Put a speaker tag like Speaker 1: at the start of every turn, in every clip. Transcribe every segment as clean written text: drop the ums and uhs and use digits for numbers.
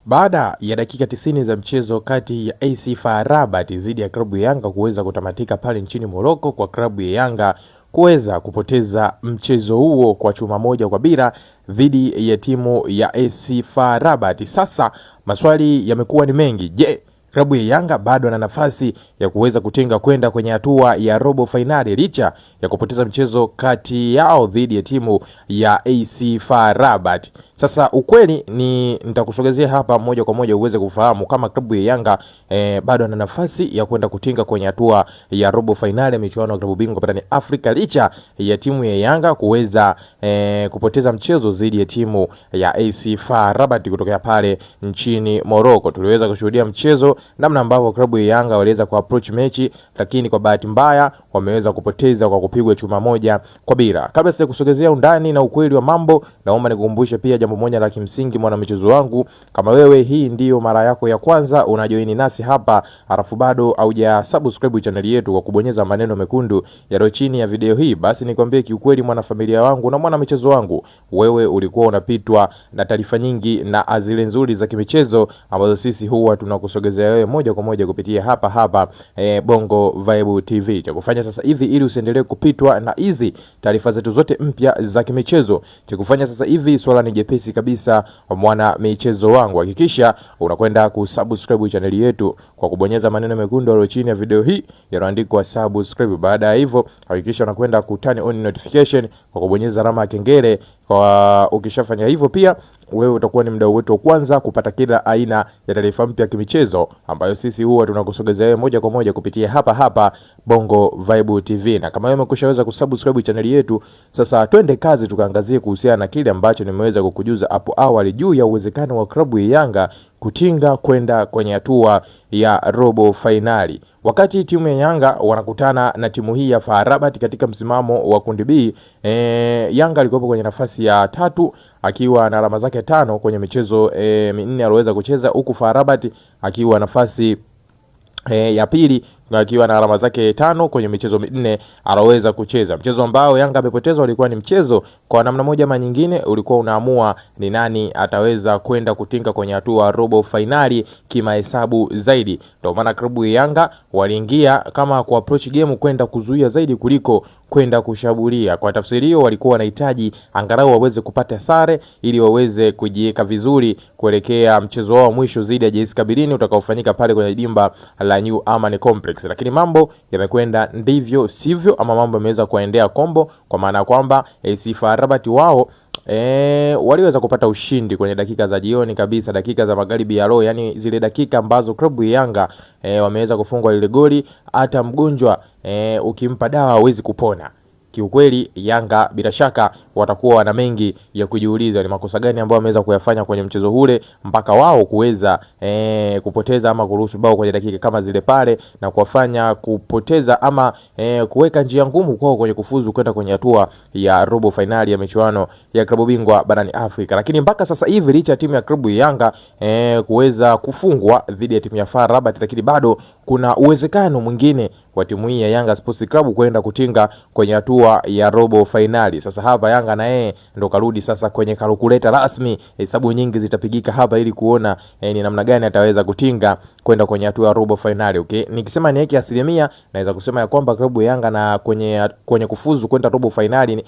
Speaker 1: Baada ya dakika 90 za mchezo kati ya AC FAR Rabat dhidi ya klabu ya Yanga kuweza kutamatika pale nchini Morocco, kwa klabu ya Yanga kuweza kupoteza mchezo huo kwa chuma moja kwa bila dhidi ya timu ya AC FAR Rabat. Sasa maswali yamekuwa ni mengi. Je, klabu ya Yanga bado ana nafasi ya kuweza kutinga kwenda kwenye hatua ya robo finali licha ya kupoteza mchezo kati yao dhidi ya timu ya AC FAR Rabat? Sasa ukweli ni nitakusogezea hapa moja kwa moja uweze kufahamu kama klabu ya Yanga bado ana nafasi ya kwenda kutinga kwenye hatua ya robo finali ya michuano ya klabu bingwa barani Afrika licha ya timu ya Yanga kuweza kupoteza mchezo dhidi ya timu ya AC FAR Rabat kutoka pale nchini Morocco. Tuliweza kushuhudia mchezo namna ambavyo klabu ya Yanga waliweza ku approach mechi, lakini kwa bahati mbaya wameweza kupoteza kwa kupigwa chuma moja kwa bila. Kabla sijakusogezea undani na ukweli wa mambo, naomba nikukumbushe pia jambo moja la kimsingi, mwana michezo wangu. Kama wewe hii ndiyo mara yako ya kwanza unajoini nasi hapa, alafu bado hauja subscribe channel yetu kwa kubonyeza maneno mekundu yaliyo chini ya video hii, basi nikwambie kiukweli, mwana familia wangu na mwana michezo wangu, wewe ulikuwa unapitwa na taarifa nyingi na azile nzuri za kimichezo ambazo sisi huwa tunakusogezea wewe moja kwa moja kupitia hapa Bongo Vibe TV. Cha kufanya sasa hivi ili usiendelee kupitwa na hizi taarifa zetu zote mpya za kimichezo, cha kufanya sasa hivi swala ni jepesi kabisa, mwana michezo wangu. Hakikisha unakwenda kusubscribe channel yetu kwa kubonyeza maneno mekundu yaliyo chini ya video hii yaliyoandikwa subscribe. Baada ya hivyo, hakikisha unakwenda ku turn on notification kwa kubonyeza alama ya kengele. Kwa ukishafanya hivyo, pia wewe utakuwa ni mdau wetu wa kwanza kupata kila aina ya taarifa mpya ya kimichezo ambayo sisi huwa tunakusogezea wewe moja kwa moja kupitia hapa Bongo Vibe TV. Na kama wewe umekushaweza kusubscribe channel yetu, sasa twende kazi tukaangazie kuhusiana na kile ambacho nimeweza kukujuza hapo awali juu ya uwezekano wa klabu ya Yanga kutinga kwenda kwenye hatua ya robo finali. Wakati timu ya Yanga wanakutana na timu hii ya FAR Rabat katika msimamo wa kundi B, Yanga alikuwa kwenye nafasi ya 3 akiwa na alama zake 5 kwenye michezo 4 aliyoweza kucheza, huku FAR Rabat akiwa nafasi ya pili akiwa na alama zake 5 kwenye michezo 4 aloweza kucheza. Mchezo ambao Yanga amepoteza ulikuwa ni mchezo kwa namna moja ama nyingine ulikuwa unaamua ni nani ataweza kwenda kutinga kwenye hatua robo finali kimahesabu zaidi. Ndio maana klabu ya Yanga waliingia kama ku approach game kwenda kuzuia zaidi kuliko kwenda kushambulia. Kwa tafsiri hiyo, walikuwa wanahitaji angalau waweze kupata sare ili waweze kujiweka vizuri kuelekea mchezo wao mwisho dhidi ya JS Kabylie utakaofanyika pale kwenye dimba la New Amaan Complex. Lakini mambo yamekwenda ndivyo sivyo, ama mambo yameweza kuendea kombo, kwa maana kwamba AC FAR Rabat wao waliweza kupata ushindi kwenye dakika za jioni kabisa, dakika za magharibi ya roho, yani zile dakika ambazo klabu ya Yanga wameweza kufungwa ile goli hata mgonjwa ukimpa dawa hawezi kupona. Kiukweli Yanga bila shaka watakuwa wana mengi ya kujiuliza, ni makosa gani ambayo wameweza kuyafanya kwenye mchezo ule mpaka wao kuweza kupoteza ama kuruhusu bao kwenye dakika kama zile pale, na kuwafanya kupoteza ama kuweka njia ngumu kwao kwenye kufuzu kwenda kwenye hatua ya robo finali ya michuano ya klabu bingwa barani Afrika. Lakini mpaka sasa hivi licha timu ya klabu ya Yanga kuweza kufungwa dhidi ya timu ya FAR Rabat, lakini bado kuna uwezekano mwingine wa timu hii ya Yanga Sports Club kwenda kutinga kwenye hatua ya robo finali. Sasa hapa Yanga na ndo karudi sasa kwenye kalkuleta rasmi, hesabu nyingi zitapigika hapa ili kuona ni namna gani ataweza kutinga kwenda kwenye hatua ya robo finali. Okay, nikisema ni asilimia, naweza kusema ya kwamba klabu ya Yanga na kwenye kufuzu kwenda robo finali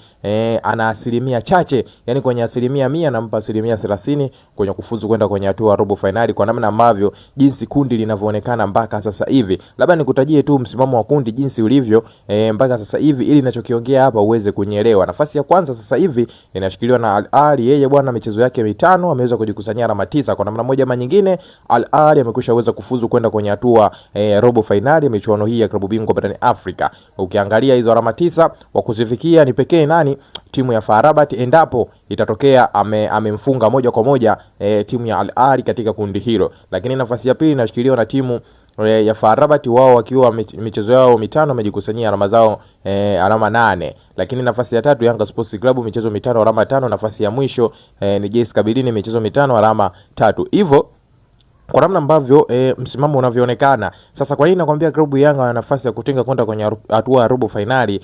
Speaker 1: ana asilimia chache, yani kwenye asilimia 100 nampa asilimia 30 kwenye kufuzu kwenda kwenye hatua ya robo finali, kwa namna ambavyo jinsi kundi linavyoonekana mpaka sasa hivi. Labda nikutajie tu msimamo wa kundi jinsi ulivyo mpaka sasa hivi ili ninachokiongea hapa uweze kunielewa. Nafasi ya kwanza sasa hivi inashikiliwa na Al Ahly. Yeye bwana michezo yake 5 ameweza kujikusanyia alama 9. Kwa namna moja ama nyingine Al Ahly amekushaweza kufuzu kwenda kwenye hatua robo finali ya michuano hii ya klabu bingwa barani Afrika. Ukiangalia hizo alama 9 wa kuzifikia ni pekee nani? Timu ya FAR Rabat, endapo itatokea amemfunga moja kwa moja timu ya Al Ahly katika kundi hilo. Lakini nafasi ya pili inashikiliwa na timu ya FAR Rabat, wao wakiwa michezo yao 5 wamejikusanyia alama zao alama 8. Lakini nafasi ya tatu Yanga Sports Club michezo 5 alama 5. Nafasi ya mwisho ni JS Kabylie michezo 5 alama 3. Hivyo kwa namna ambavyo msimamo unavyoonekana sasa. Kwa nini nakwambia klabu ya Yanga wana nafasi ya kutinga kwenda kwenye hatua ya robo finali,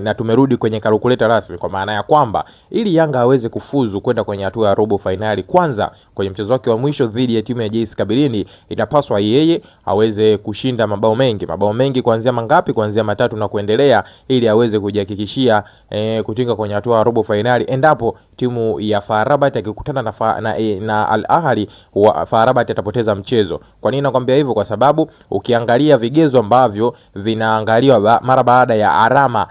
Speaker 1: na tumerudi kwenye kalkuleta rasmi, kwa maana ya kwamba ili Yanga aweze kufuzu kwenda kwenye hatua ya robo finali, kwanza kwenye mchezo wake wa mwisho dhidi ya timu ya JS Kabylie itapaswa yeye aweze kushinda mabao mengi kuanzia mangapi? Kuanzia 3 na kuendelea, ili aweze kujihakikishia kutinga kwenye hatua ya robo finali endapo timu ya FAR Rabat ikikutana na Al Ahly wa FAR Rabat atapoteza mchezo. Kwa nini nakwambia hivyo? Kwa sababu ukiangalia vigezo ambavyo vinaangaliwa mara baada ya alama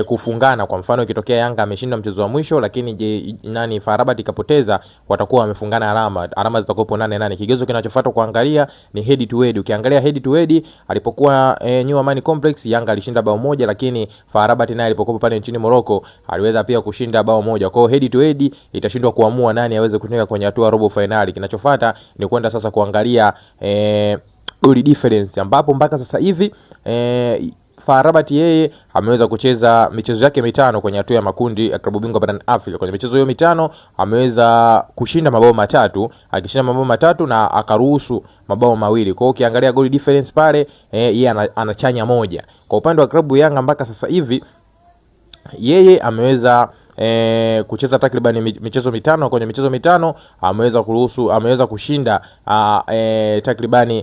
Speaker 1: kufungana, kwa mfano ikitokea Yanga ameshinda mchezo wa mwisho lakini FAR Rabat ikapoteza, watakuwa wamefungana alama zitakuwa 8-8. Kigezo kinachofuata kuangalia ni head to head. Ukiangalia head to head, alipokuwa New Amani Complex Yanga alishinda bao 1, lakini FAR Rabat naye alipokuwa pale nchini Morocco aliweza pia kushinda bao 1. Kwa hiyo head to head itashindwa kuamua nani aweze kutinga kwenye hatua robo finali. Kinachofuata ni kwenda sasa kuangalia goal difference, ambapo mpaka sasa hivi FAR Rabat yeye ameweza kucheza michezo yake 5 kwenye hatua ya makundi ya klabu bingwa barani Afrika. Kwenye michezo hiyo 5 ameweza kushinda mabao 3, akishinda mabao 3 na akaruhusu mabao 2. Kwa hiyo ukiangalia goal difference pale yeye anachanya 1. Kwa upande wa klabu Yanga mpaka sasa hivi yeye ameweza kucheza takriban michezo 5. Kwenye michezo 5 ameweza kushinda takriban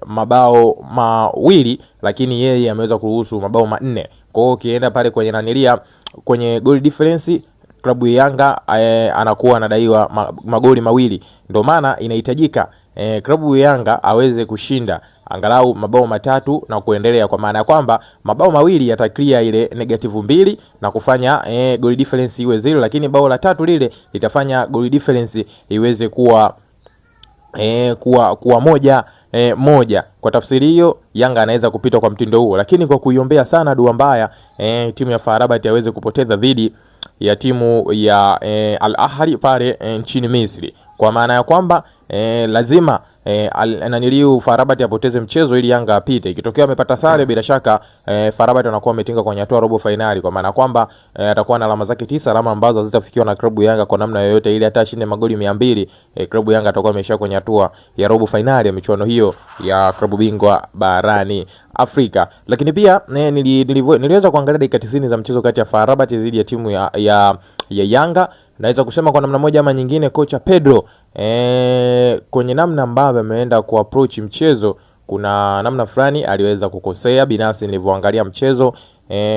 Speaker 1: mabao 2, lakini yeye ameweza kuruhusu mabao 4. Kwa hiyo ukienda pale kwenye goal difference, klabu ya Yanga anakuwa anadaiwa magoli 2. Ndio maana inahitajika klabu ya Yanga aweze kushinda angalau mabao 3 na kuendelea, kwa maana ya kwamba mabao 2 yataklia ile -2 na kufanya goal difference iwe 0, lakini bao la 3 lile litafanya goal difference iweze kuwa moja. Kwa tafsiri hiyo Yanga anaweza kupita kwa mtindo huo, lakini kwa kuiombea sana dua mbaya timu ya FAR Rabat yaweze kupoteza dhidi ya timu ya Al Ahly pale nchini Misri, kwa maana ya kwamba lazima FAR Rabat apoteze mchezo ili Yanga apite. Ikitokea amepata sare, bila shaka FAR Rabat anakuwa ametinga kwenye hatua robo finali, kwa maana kwamba atakuwa na alama zake 9, alama ambazo hazitafikiwa na klabu Yanga kwa namna yoyote ile. Hata ashinde magoli 200, klabu Yanga atakuwa amesha kwenye hatua ya robo finali ya michuano hiyo ya klabu bingwa barani Afrika. Lakini pia niliweza kuangalia dakika 90 za mchezo kati ya FAR Rabat dhidi ya timu ya Yanga. Naweza kusema kwa namna moja ama nyingine kocha Pedro kwenye namna ambavyo ameenda ku approach mchezo, kuna namna fulani aliweza kukosea. Binafsi nilivyoangalia mchezo,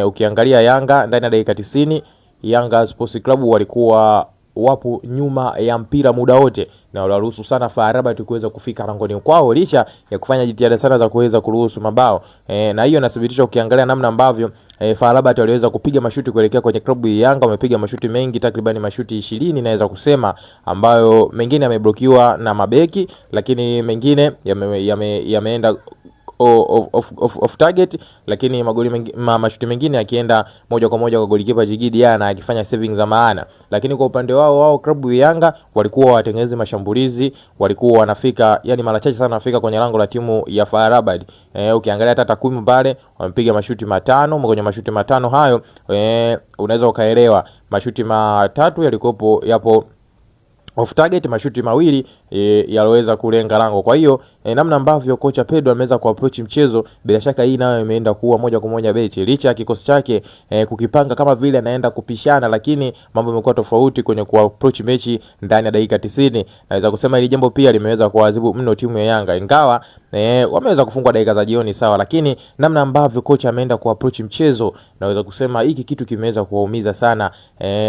Speaker 1: ukiangalia Yanga ndani ya dakika 90, Yanga Sports Club walikuwa wapo nyuma ya mpira muda wote, na waliruhusu sana FAR Rabat kuweza kufika langoni kwao licha ya kufanya jitihada sana za kuweza kuruhusu mabao. Na hiyo inathibitisha ukiangalia namna ambavyo FAR Rabat waliweza kupiga mashuti kuelekea kwenye klabu ya Yanga. Wamepiga mashuti mengi, takriban mashuti 20 naweza kusema, ambayo mengine yameblokiwa na mabeki, lakini mengine yameenda off target, lakini mashuti mengine yakienda moja kwa moja kwa golikipa Djigui Diarra akifanya saving za maana. Lakini kwa upande wao klabu ya Yanga walikuwa watengeneze mashambulizi, walikuwa wanafika, yani mara chache sana wanafika kwenye lango la timu ya FAR Rabat. Ukiangalia hata takwimu pale wamepiga mashuti 5, kwenye mashuti 5 hayo unaweza ukaelewa mashuti 3 yapo off target, mashuti 2 yaloweza kulenga lango. Kwa hiyo namna ambavyo kocha Pedro ameweza kuapproach mchezo, bila shaka hii nayo imeenda kuwa moja kwa moja beti, licha ya kikosi chake kukipanga kama vile anaenda kupishana, lakini mambo yamekuwa tofauti kwenye kuapproach mechi ndani ya dakika 90. Naweza kusema hili jambo pia limeweza kuadhibu mno timu ya Yanga, ingawa wameweza kufungwa dakika za jioni sawa, lakini namna ambavyo kocha ameenda kuapproach mchezo, naweza kusema hiki kitu kimeweza kuwaumiza sana,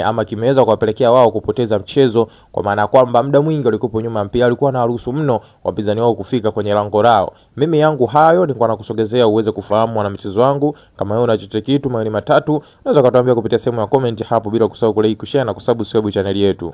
Speaker 1: ama kimeweza kuwapelekea wao kupoteza mchezo, kwa maana kwamba muda mwingi walikuwa nyuma mpira, walikuwa na ruhusu mno wapinzani wao kufika kwenye lango lao. Mimi yangu hayo nilikuwa nakusogezea uweze kufahamu na michezo wangu. Kama wewe una chochote kitu maoni matatu, unaweza kutuambia kupitia sehemu ya comment hapo, bila kusahau kulike, kushare na kusubscribe channel yetu.